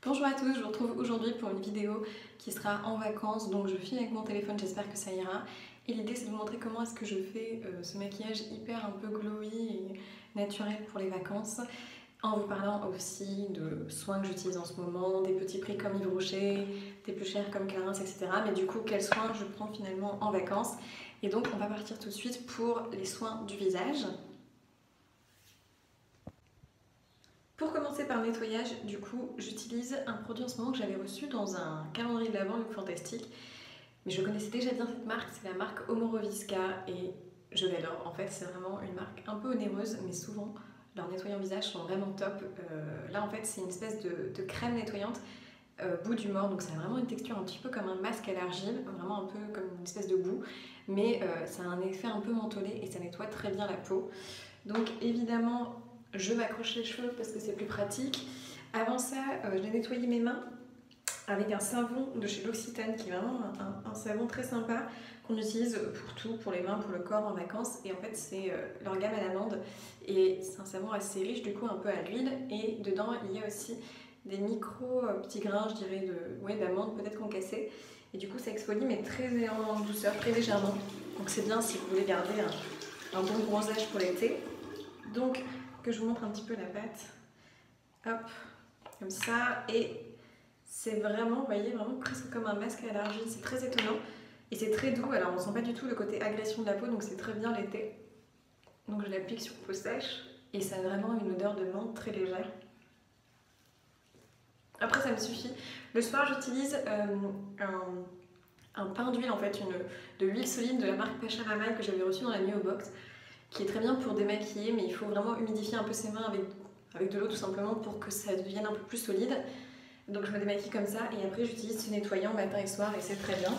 Bonjour à tous, je vous retrouve aujourd'hui pour une vidéo qui sera en vacances, donc je filme avec mon téléphone, j'espère que ça ira. Et l'idée c'est de vous montrer comment est-ce que je fais ce maquillage hyper un peu glowy et naturel pour les vacances, en vous parlant aussi de soins que j'utilise en ce moment, des petits prix comme Yves Rocher, des plus chers comme Clarins, etc. Mais du coup, quels soins je prends finalement en vacances. Et donc on va partir tout de suite pour les soins du visage. Pour commencer par le nettoyage, du coup, j'utilise un produit en ce moment que j'avais reçu dans un calendrier de l'Avent Look Fantastique. Mais je connaissais déjà bien cette marque, c'est la marque Omoroviska et je l'adore. En fait, c'est vraiment une marque un peu onéreuse, mais souvent, leurs nettoyants visage sont vraiment top. Là, en fait, c'est une espèce de crème nettoyante bout du mort, donc ça a vraiment une texture un petit peu comme un masque à l'argile, vraiment un peu comme une espèce de boue, mais ça a un effet un peu mentholé et ça nettoie très bien la peau. Donc évidemment, je m'accroche les cheveux parce que c'est plus pratique. Avant ça, j'ai nettoyé mes mains avec un savon de chez L'Occitane qui est vraiment un savon très sympa qu'on utilise pour tout, pour les mains, pour le corps en vacances. Et en fait, c'est leur gamme à l'amande et c'est un savon assez riche, du coup un peu à l'huile. Et dedans, il y a aussi des micros petits grains, je dirais, d'amande peut-être concassés. Et du coup, ça exfolie, mais très en douceur, très légèrement. Donc c'est bien si vous voulez garder un bon bronzage pour l'été. Donc, que je vous montre un petit peu la pâte. Hop, comme ça. Et c'est vraiment, vous voyez, vraiment presque comme un masque à l'argile. C'est très étonnant. Et c'est très doux. Alors, on sent pas du tout le côté agression de la peau, donc c'est très bien l'été. Donc, je l'applique sur peau sèche. Et ça a vraiment une odeur de menthe très légère. Après, ça me suffit. Le soir, j'utilise un pain d'huile, en fait, de l'huile solide de la marque Pachamama que j'avais reçue dans la Mio Box, qui est très bien pour démaquiller, mais il faut vraiment humidifier un peu ses mains avec de l'eau tout simplement pour que ça devienne un peu plus solide. Donc je me démaquille comme ça et après j'utilise ce nettoyant matin et soir et c'est très bien.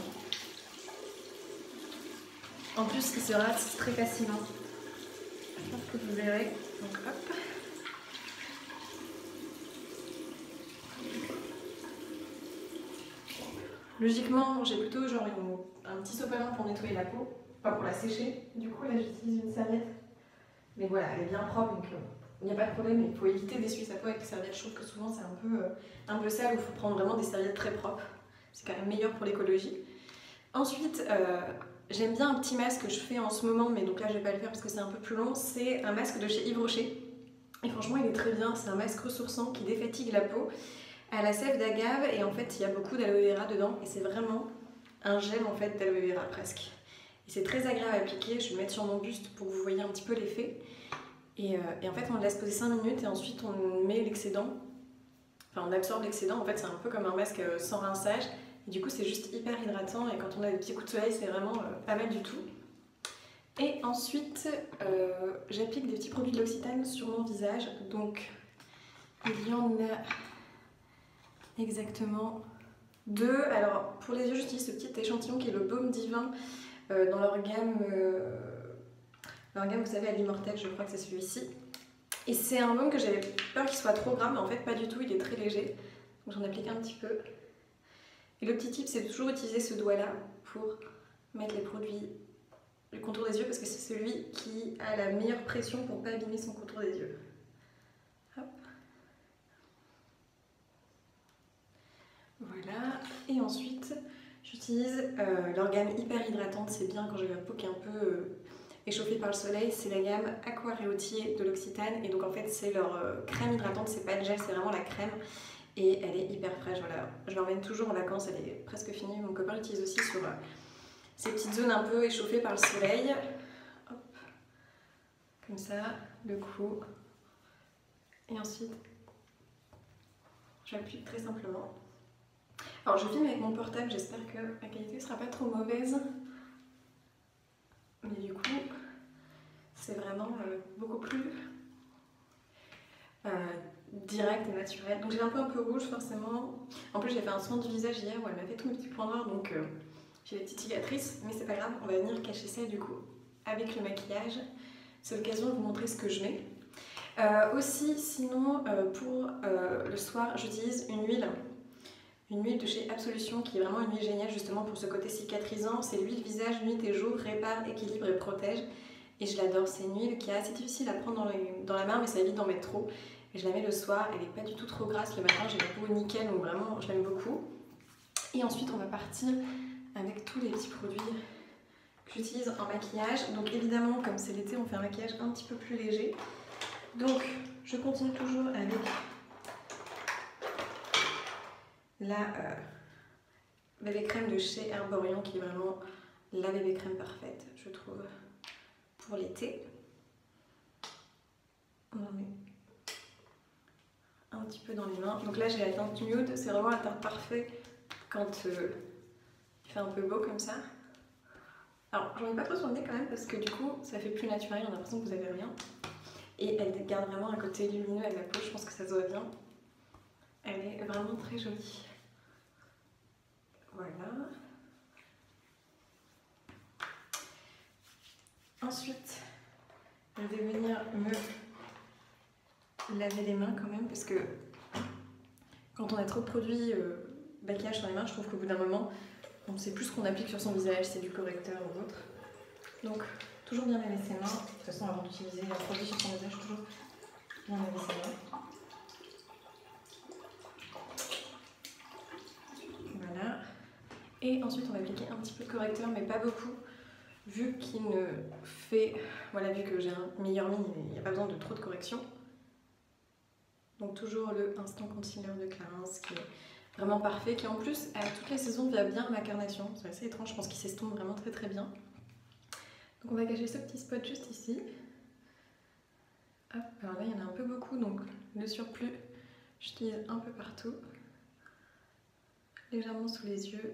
En plus il se rase très facilement. Je pense que vous verrez. Donc hop. Logiquement j'ai plutôt genre un petit sopalin pour nettoyer la peau, pas pour la sécher. Du coup là j'utilise une serviette. Mais voilà, elle est bien propre donc il n'y a pas de problème. Il faut éviter d'essuyer sa peau avec des serviettes. Je trouve que souvent c'est un peu sale, il faut prendre vraiment des serviettes très propres. C'est quand même meilleur pour l'écologie. Ensuite, j'aime bien un petit masque que je fais en ce moment, mais donc là je vais pas le faire parce que c'est un peu plus long. C'est un masque de chez Yves Rocher. Et franchement il est très bien, c'est un masque ressourçant qui défatigue la peau à la sève d'agave et en fait il y a beaucoup d'aloe vera dedans et c'est vraiment un gel en fait d'aloe vera presque. Et c'est très agréable à appliquer, je vais le mettre sur mon buste pour que vous voyez un petit peu l'effet. Et en fait on le laisse poser 5 minutes et ensuite on met l'excédent, enfin on absorbe l'excédent, en fait c'est un peu comme un masque sans rinçage. Et du coup c'est juste hyper hydratant et quand on a des petits coups de soleil c'est vraiment pas mal du tout. Et ensuite j'applique des petits produits de L'Occitane sur mon visage. Donc il y en a exactement 2. Alors pour les yeux j'utilise ce petit échantillon qui est le Baume Divin dans leur gamme, vous savez à l'immortel, je crois que c'est celui-ci. Et c'est un baume que j'avais peur qu'il soit trop gras, mais en fait pas du tout, il est très léger. Donc j'en applique un petit peu. Et le petit tip, c'est de toujours utiliser ce doigt-là pour mettre les produits, le contour des yeux, parce que c'est celui qui a la meilleure pression pour ne pas abîmer son contour des yeux. Hop. Voilà. Et ensuite, j'utilise leur gamme hyper hydratante. C'est bien quand j'ai la peau qui est un peu échauffée par le soleil. C'est la gamme Aqua Réautier de L'Occitane. Et donc en fait, c'est leur crème hydratante. C'est pas le gel, c'est vraiment la crème. Et elle est hyper fraîche, voilà. Je l'emmène toujours en vacances, elle est presque finie. Mon copain l'utilise aussi sur ces petites zones un peu échauffées par le soleil. Hop. Comme ça, le cou. Et ensuite, j'applique très simplement. Alors je filme avec mon portable, j'espère que la qualité ne sera pas trop mauvaise. Mais du coup, c'est vraiment beaucoup plus direct et naturel. Donc j'ai un peu rouge forcément. En plus j'ai fait un soin du visage hier où elle m'a fait tous mes petits points noirs, donc j'ai des petites cicatrices, mais c'est pas grave, on va venir cacher ça du coup avec le maquillage. C'est l'occasion de vous montrer ce que je mets. Aussi sinon pour le soir j'utilise une huile de chez Absolution qui est vraiment une huile géniale justement pour ce côté cicatrisant. C'est l'huile visage nuit et jour, répare, équilibre et protège. Et je l'adore, c'est une huile qui est assez difficile à prendre dans la main mais ça évite d'en mettre trop. Et je la mets le soir, elle n'est pas du tout trop grasse. Le matin, j'ai la peau nickel, donc vraiment, je l'aime beaucoup. Et ensuite, on va partir avec tous les petits produits que j'utilise en maquillage. Donc évidemment, comme c'est l'été, on fait un maquillage un petit peu plus léger. Donc, je continue toujours avec la bébé crème de chez Herborian, qui est vraiment la bébé crème parfaite, je trouve, pour l'été. On en met un petit peu dans les mains. Donc là, j'ai la teinte nude, c'est vraiment la teinte parfaite quand il fait un peu beau comme ça. Alors, j'en ai pas trop sur le nez quand même, parce que du coup, ça fait plus naturel, on a l'impression que vous avez rien. Et elle garde vraiment un côté lumineux avec la peau, je pense que ça se voit bien. Elle est vraiment très jolie. Voilà. Ensuite, je vais venir me laver les mains quand même, parce que quand on a trop de produits maquillage sur les mains, je trouve qu'au bout d'un moment, on ne sait plus ce qu'on applique sur son visage, c'est du correcteur ou autre. Donc, toujours bien laver ses mains. De toute façon, avant d'utiliser un produit sur son visage, toujours bien laver ses mains. Voilà. Et ensuite, on va appliquer un petit peu de correcteur, mais pas beaucoup, vu qu'il ne fait... Voilà, vu que j'ai un meilleur mine, il n'y a pas besoin de trop de correction. Donc toujours le Instant Concealer de Clarins, qui est vraiment parfait, qui en plus, à toutes les saisons, va bien à ma carnation. C'est assez étrange, je pense qu'il s'estompe vraiment très très bien. Donc on va cacher ce petit spot juste ici. Hop, alors là, il y en a un peu beaucoup, donc le surplus, j'utilise un peu partout. Légèrement sous les yeux.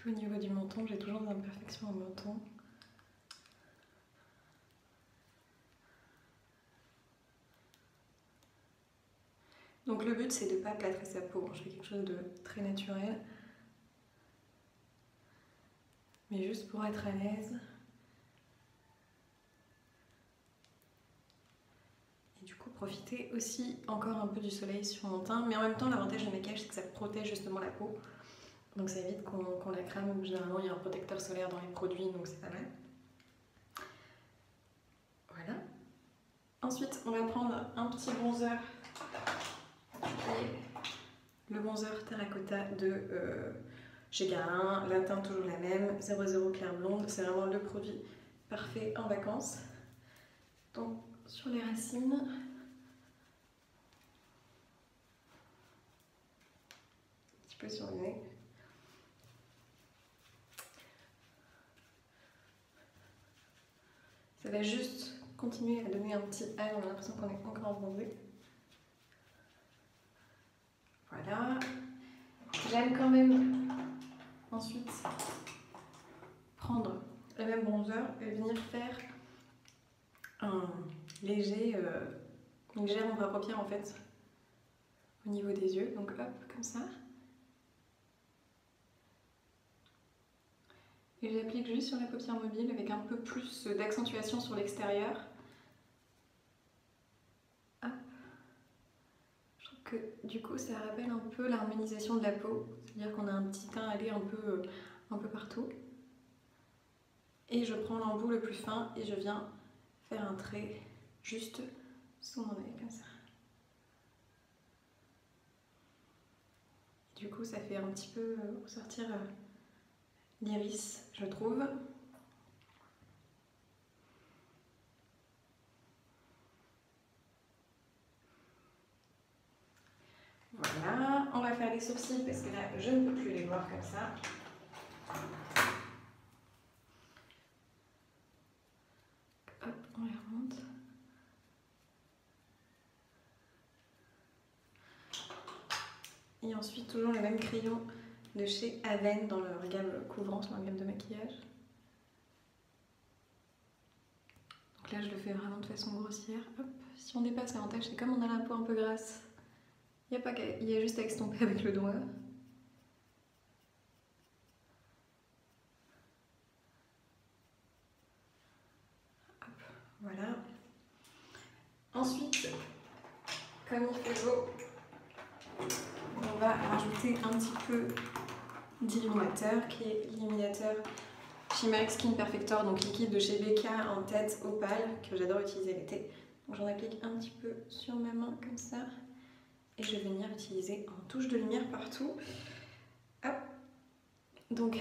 Au niveau du menton, j'ai toujours des imperfections au menton. Donc le but, c'est de ne pas plâtrer sa peau. Je fais quelque chose de très naturel. Mais juste pour être à l'aise. Et du coup, profiter aussi encore un peu du soleil sur mon teint. Mais en même temps, l'avantage du maquillage, c'est que ça protège justement la peau. Donc ça évite qu'on la crame. Généralement, il y a un protecteur solaire dans les produits, donc c'est pas mal. Voilà. Ensuite, on va prendre un petit bronzer. Le bronzer Terracotta de chez Guerlain. La teinte toujours la même, 00 clair blonde. C'est vraiment le produit parfait en vacances. Donc, sur les racines. Un petit peu sur le nez. Ça va juste continuer à donner un petit halo, on a l'impression qu'on est encore bronzé. Voilà. J'aime quand même ensuite prendre le même bronzer et venir faire un léger, une légère ombre à paupières en fait au niveau des yeux. Donc hop, comme ça. Et j'applique juste sur la paupière mobile avec un peu plus d'accentuation sur l'extérieur. Hop. Je trouve que du coup ça rappelle un peu l'harmonisation de la peau. C'est-à-dire qu'on a un petit teint allé un peu partout. Et je prends l'embout le plus fin et je viens faire un trait juste sous mon œil comme ça. Et du coup ça fait un petit peu ressortir l'iris, je trouve. Voilà, on va faire les sourcils parce que là je ne peux plus les voir comme ça. Hop, on les remonte. Et ensuite toujours le même crayon de chez Aven dans leur gamme couvrance, dans leur gamme de maquillage. Donc là je le fais vraiment de façon grossière. Hop. Si on dépasse l'avantage, c'est comme on a la peau un peu grasse. Il y a juste à estomper avec le doigt. Hop, voilà. Ensuite, comme il fait beau, on va rajouter un petit peu d'illuminateur qui est l'illuminateur Chimeric Skin Perfector, donc liquide de chez BK en tête opale que j'adore utiliser l'été. Donc j'en applique un petit peu sur ma main comme ça et je vais venir utiliser en touche de lumière partout. Hop. Donc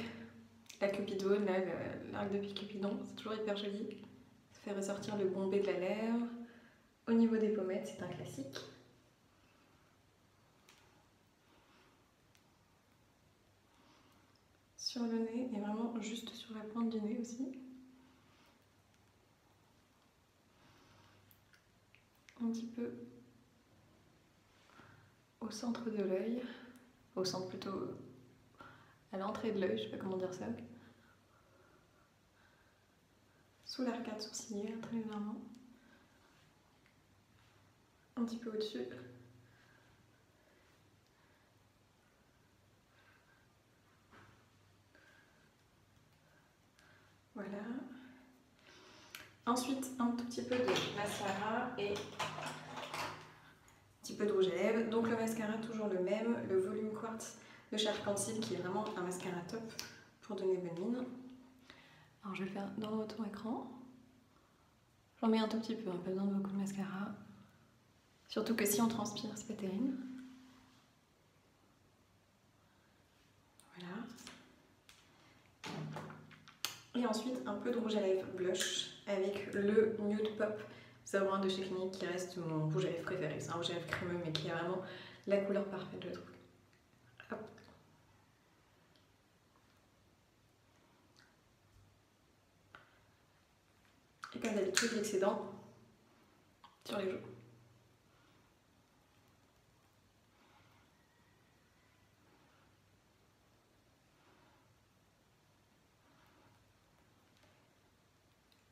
la cupidone, là, l'arc de Cupidon, c'est toujours hyper joli. Ça fait ressortir le bombé de la lèvre. Au niveau des pommettes, c'est un classique. Sur le nez et vraiment juste sur la pointe du nez aussi. Un petit peu au centre de l'œil, au centre plutôt à l'entrée de l'œil, je sais pas comment dire ça. Sous l'arcade sourcilière, très légèrement. Un petit peu au-dessus. Voilà. Ensuite, un tout petit peu de mascara et un petit peu de rouge à lèvres. Donc le mascara, toujours le même, le volume quartz de chez Arc-en-Ciel qui est vraiment un mascara top pour donner bonne mine. Alors je vais le faire dans le retour écran. J'en mets un tout petit peu, pas besoin de beaucoup de mascara. Surtout que si on transpire, c'est pas terrible. Voilà. Et ensuite un peu de rouge à lèvres blush avec le Nude Pop 01 de chez Clinique qui reste mon rouge à lèvres préféré. C'est un rouge à lèvres crémeux mais qui est vraiment la couleur parfaite, je trouve. Hop. Et comme d'habitude, l'excédent sur les joues.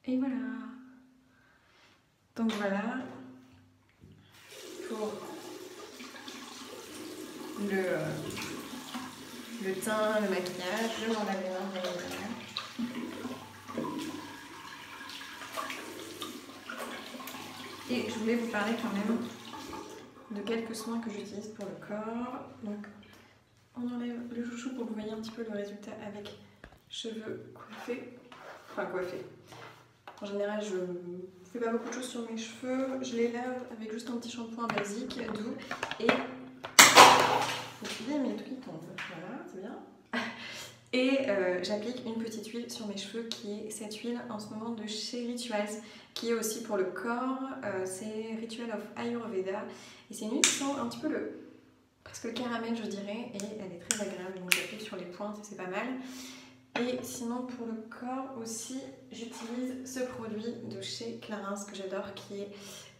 Et voilà. Donc voilà pour le teint, le maquillage. Je m'en lave les mains bien évidemment. Et je voulais vous parler quand même de quelques soins que j'utilise pour le corps. Donc on enlève le chouchou pour que vous voyez un petit peu le résultat avec cheveux coiffés. Enfin coiffés. En général, je fais pas beaucoup de choses sur mes cheveux. Je les lave avec juste un petit shampoing basique, doux. Et il y a mes trucs qui tombent. Voilà, c'est bien. Et j'applique une petite huile sur mes cheveux qui est cette huile en ce moment de chez Rituals, qui est aussi pour le corps. C'est Ritual of Ayurveda. Et c'est une huile qui sent un petit peu presque le caramel, je dirais. Et elle est très agréable. Donc j'applique sur les pointes et c'est pas mal. Et sinon pour le corps aussi, j'utilise ce produit de chez Clarins que j'adore, qui est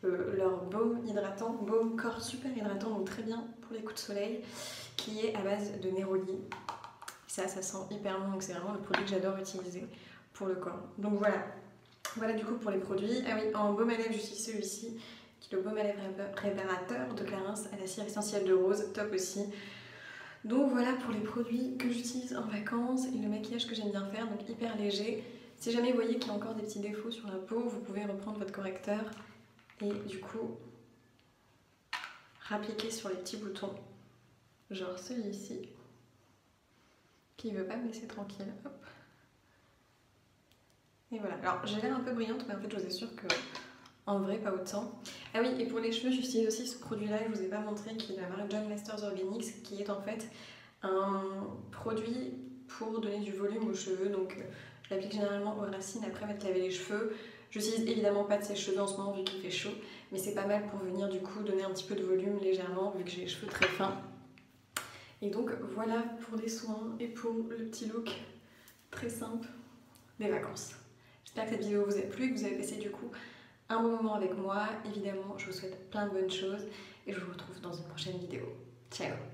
leur baume hydratant, baume corps super hydratant, donc très bien pour les coups de soleil, qui est à base de néroli. Ça sent hyper bon, donc c'est vraiment le produit que j'adore utiliser pour le corps. Donc voilà, voilà du coup pour les produits. Ah oui, en baume à lèvres, j'utilise celui-ci, qui est le baume à lèvres réparateur de Clarins à la cire essentielle de rose, top aussi. Donc voilà pour les produits que j'utilise en vacances et le maquillage que j'aime bien faire, donc hyper léger. Si jamais vous voyez qu'il y a encore des petits défauts sur la peau, vous pouvez reprendre votre correcteur et du coup rappliquer sur les petits boutons, genre celui-ci, qui ne veut pas me laisser tranquille. Hop. Et voilà, alors j'ai l'air un peu brillante, mais en fait je vous assure que en vrai pas autant. Ah oui, et pour les cheveux j'utilise aussi ce produit là, je vous ai pas montré, qui est de la marque John Masters Organics, qui est en fait un produit pour donner du volume aux cheveux. Donc je l'applique généralement aux racines après m'être lavé les cheveux. J'utilise évidemment pas de sèche-cheveux en ce moment vu qu'il fait chaud, mais c'est pas mal pour venir du coup donner un petit peu de volume légèrement vu que j'ai les cheveux très fins. Et donc voilà pour les soins et pour le petit look très simple des vacances. J'espère que cette vidéo vous a plu et que vous avez passé du coup un bon moment avec moi. Évidemment, je vous souhaite plein de bonnes choses et je vous retrouve dans une prochaine vidéo. Ciao!